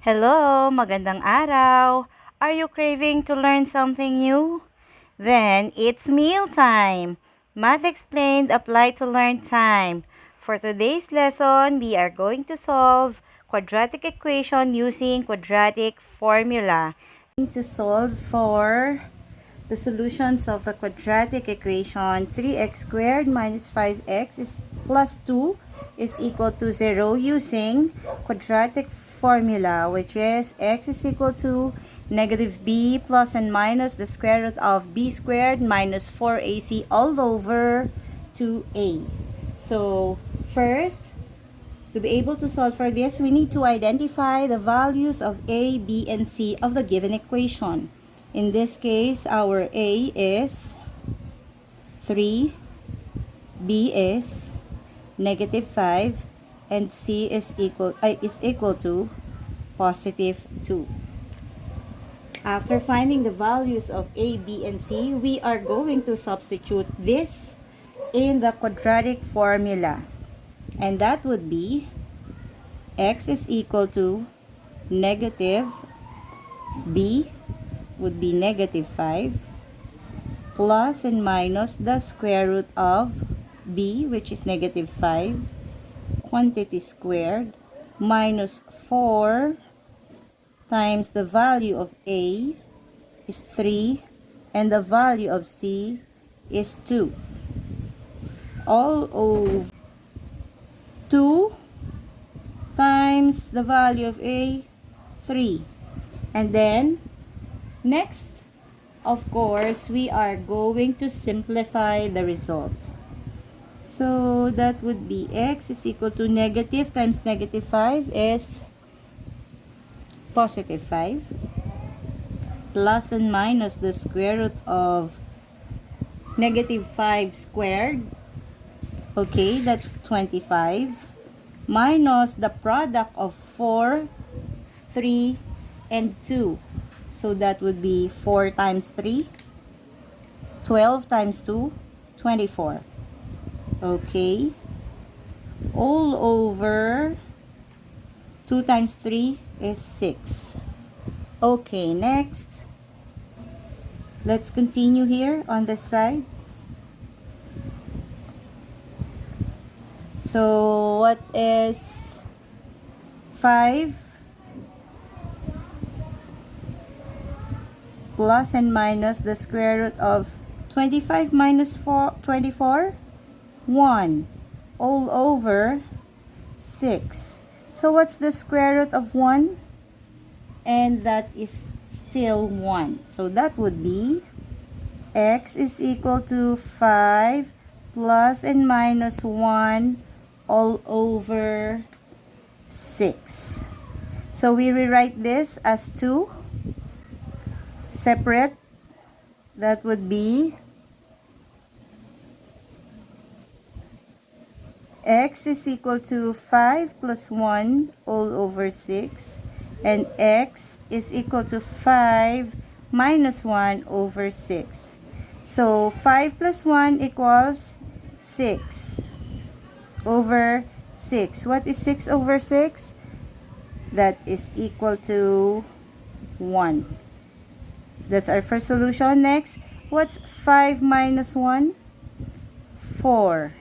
Hello, magandang araw. Are you craving to learn something new? Then it's meal time. Math explained apply to learn time. For today's lesson, we are going to solve quadratic equation using quadratic formula. To solve for the solutions of the quadratic equation, 3x squared minus 5x is plus 2 is equal to 0 using quadratic formula, which is x is equal to negative b plus and minus the square root of b squared minus 4ac all over 2a. So first, to be able to solve for this, we need to identify the values of a, b, and c of the given equation. In this case, our a is 3, b is negative 5, and c is equal to positive 2. After finding the values of a, b, and c, we are going to substitute this in the quadratic formula. And that would be x is equal to negative b would be negative 5 plus and minus the square root of b, which is negative 5, quantity squared, minus 4 times the value of a is 3 and the value of c is 2. All over 2 times the value of a, 3. And then next, of course, we are going to simplify the result. So that would be x is equal to negative times negative 5 is positive 5 plus and minus the square root of negative 5 squared. Okay, that's 25 minus the product of 4, 3, and 2. So that would be 4 times 3, 12 times 2, 24. Okay. All over 2 times 3 is 6. Okay, next. Let's continue here on this side. So what is 5 plus and minus the square root of 25 minus 24? 1 all over 6. So what's the square root of 1? And that is still 1. So that would be x is equal to 5 plus and minus 1 all over 6. So we rewrite this as 2 separate. That would be x is equal to 5 plus 1 all over 6, and x is equal to 5 minus 1 over 6. So 5 plus 1 equals 6 over 6. What is 6 over 6? That is equal to 1. That's our first solution. Next, what's 5 minus 1? 4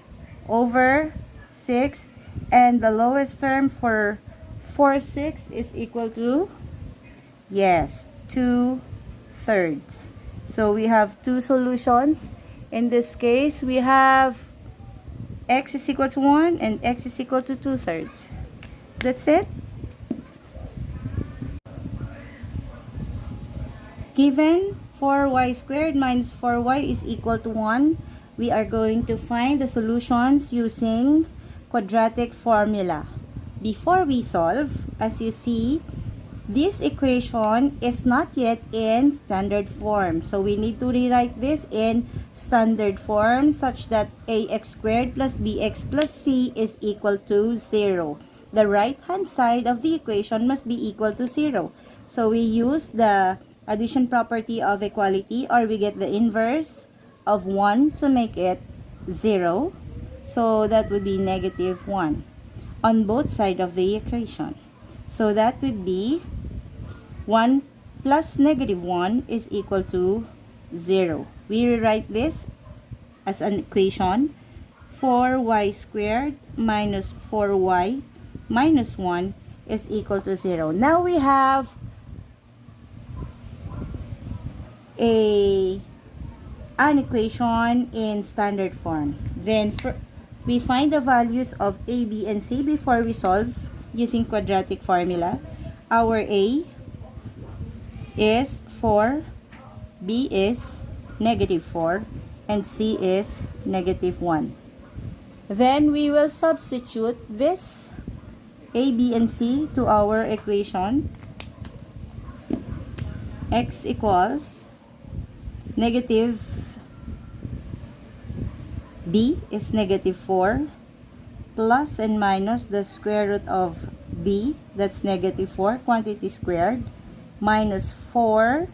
over 6. And the lowest term for 4, 6 is equal to, yes, 2/3. So we have two solutions. In this case, we have x is equal to 1 and x is equal to 2/3. That's it. Given 4y squared minus 4y is equal to 1, we are going to find the solutions using quadratic formula. Before we solve, as you see, this equation is not yet in standard form. So we need to rewrite this in standard form such that ax squared plus bx plus c is equal to 0. The right-hand side of the equation must be equal to 0. So we use the addition property of equality, or we get the inverse of 1 to make it 0. So that would be negative 1 on both sides of the equation. So that would be 1 plus negative 1 is equal to 0. We rewrite this as an equation. 4y squared minus 4y minus 1 is equal to 0. Now we have an equation in standard form. Then we find the values of a, b, and c before we solve using quadratic formula. Our a is 4, b is negative 4, and c is negative 1. Then we will substitute this a, b, and c to our equation. X equals negative b is negative 4 plus and minus the square root of b, that's negative 4, quantity squared, minus 4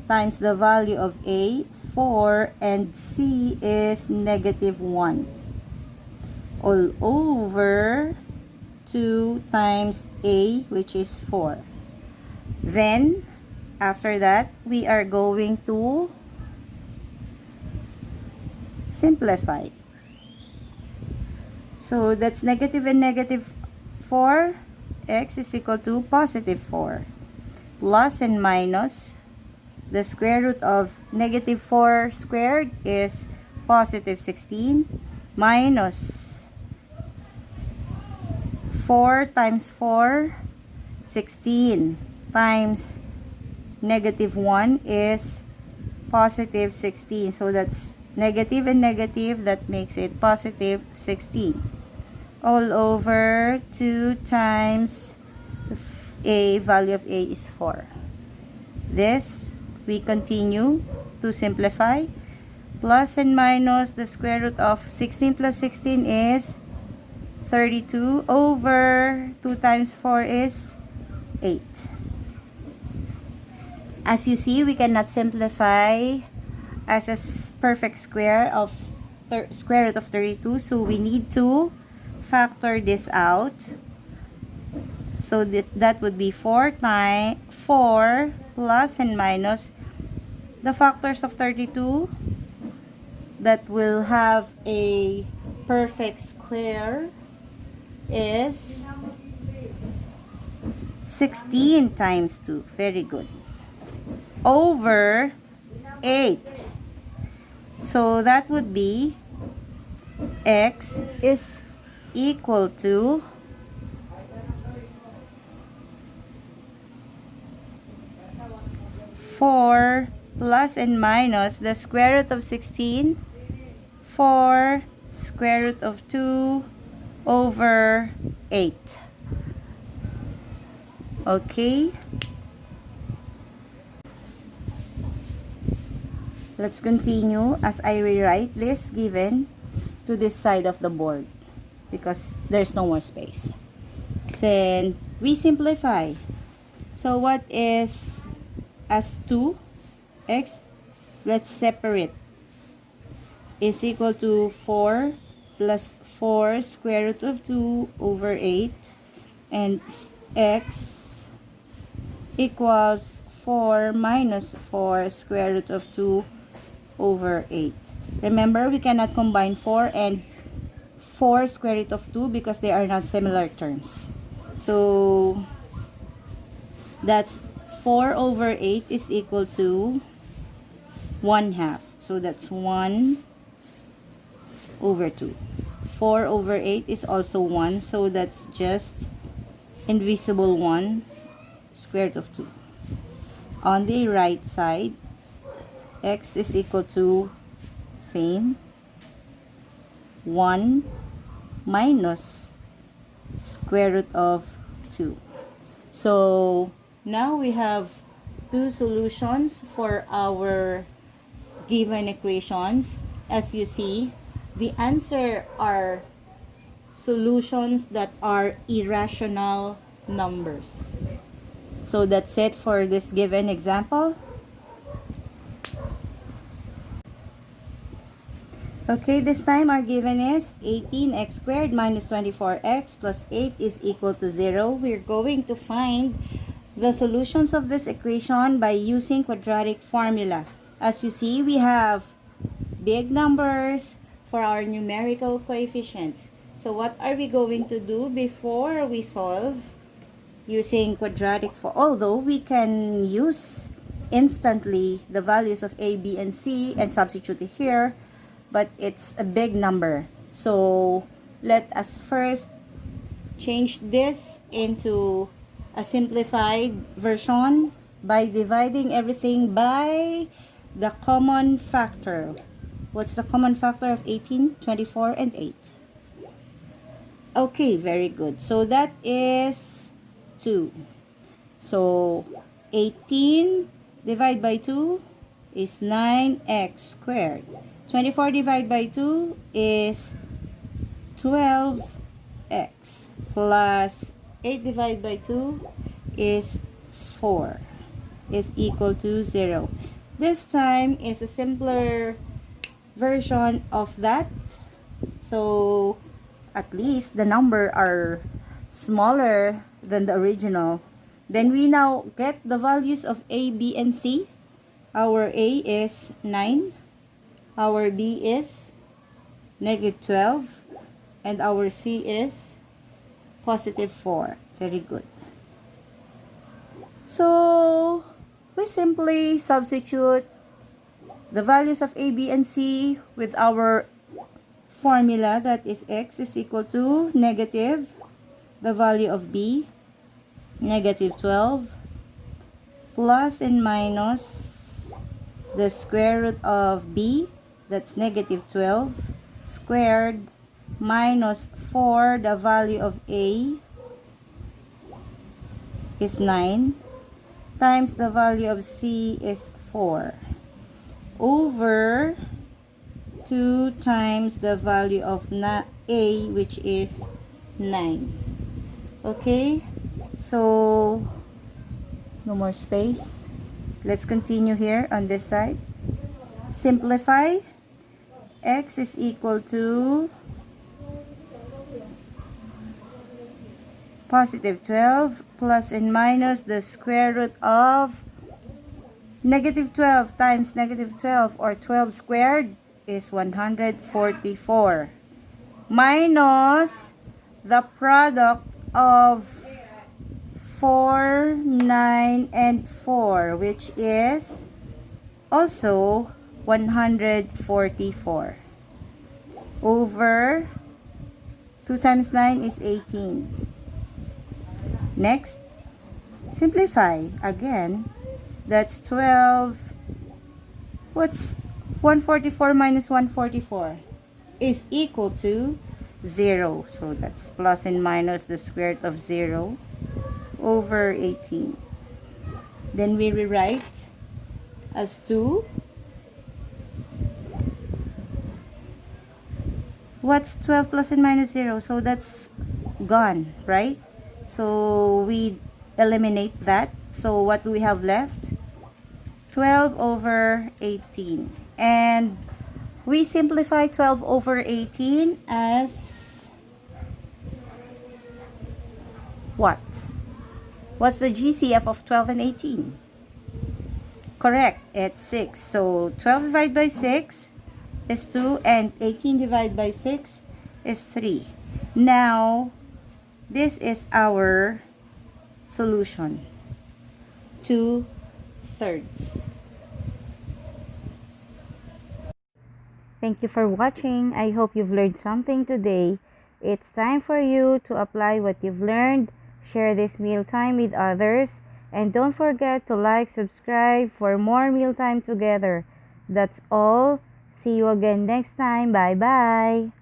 times the value of a, 4, and c is negative 1, all over 2 times a, which is 4. Then, after that, we are going to simplify. So, that's negative and negative 4. X is equal to positive 4. Plus and minus, the square root of negative 4 squared is positive 16. Minus 4 times 4, 16. Times negative 1 is positive 16. So that's negative and negative. That makes it positive 16. All over 2 times a, value of a is 4. This, we continue to simplify. Plus and minus, the square root of 16 plus 16 is 32, over 2 times 4 is 8. As you see, we cannot simplify as a perfect square of square root of 32, so we need to factor this out. So that would be 4 plus and minus the factors of 32 that will have a perfect square is 16 times 2. Very good. Over 8. So that would be x is equal to 4 plus and minus the square root of 16, 4 square root of 2 over 8. Okay. Let's continue as I rewrite this given to this side of the board because there's no more space. Then we simplify. So what is as 2x, let's separate, is equal to 4 plus 4 square root of 2 over 8, and x equals 4 minus 4 square root of 2 over 8. Remember, we cannot combine 4 and 4 square root of 2 because they are not similar terms. So that's 4 over 8 is equal to 1/2. So that's 1 over 2. 4 over 8 is also 1. So that's just invisible 1 square root of 2. On the right side, x is equal to same 1 minus square root of 2. So now we have two solutions for our given equations. As you see, the answer are solutions that are irrational numbers. So that's it for this given example. Okay, this time our given is 18x squared minus 24x plus 8 is equal to 0. We're going to find the solutions of this equation by using quadratic formula. As you see, we have big numbers for our numerical coefficients. So what are we going to do before we solve using quadratic for, although we can use instantly the values of a, b, and c and substitute it here, but it's a big number. So let us first change this into a simplified version by dividing everything by the common factor. What's the common factor of 18, 24, and 8? Okay, very good. So that is 2. So 18 divided by 2 is 9x squared. 24 divided by 2 is 12x plus 8 divided by 2 is 4 is equal to 0. This time is a simpler version of that. So at least the number are smaller than the original. Then we now get the values of a, b, and c. Our a is 9. Our b is negative 12. And our c is positive 4. Very good. So we simply substitute the values of a, b, and c with our formula, that is x is equal to negative the value of b, negative 12, plus and minus the square root of b, that's negative 12, squared, minus 4, the value of a is 9, times the value of c is 4, over 2 times the value of a, which is 9. Okay, so no more space. Let's continue here on this side. Simplify. X is equal to positive 12 plus and minus the square root of negative 12 times negative 12, or 12 squared, is 144, minus the product of 4, 9, and 4, which is also 144, over 2 times 9 is 18. Next, simplify again. That's 12. What's 144 minus 144? Is equal to 0. So that's plus and minus the square root of 0 over 18. Then we rewrite as 2. What's 12 plus and minus 0? So that's gone, right? So we eliminate that. So what do we have left? 12 over 18. And we simplify 12 over 18 as what? What's the GCF of 12 and 18? Correct, it's 6. So 12 divided by 6 is 2, and 18 divided by 6 is 3. Now, this is our solution. 2/3. Thank you for watching. I hope you've learned something today. It's time for you to apply what you've learned. Share this mealtime with others. And don't forget to like, subscribe for more mealtime together. That's all. See you again next time. Bye-bye.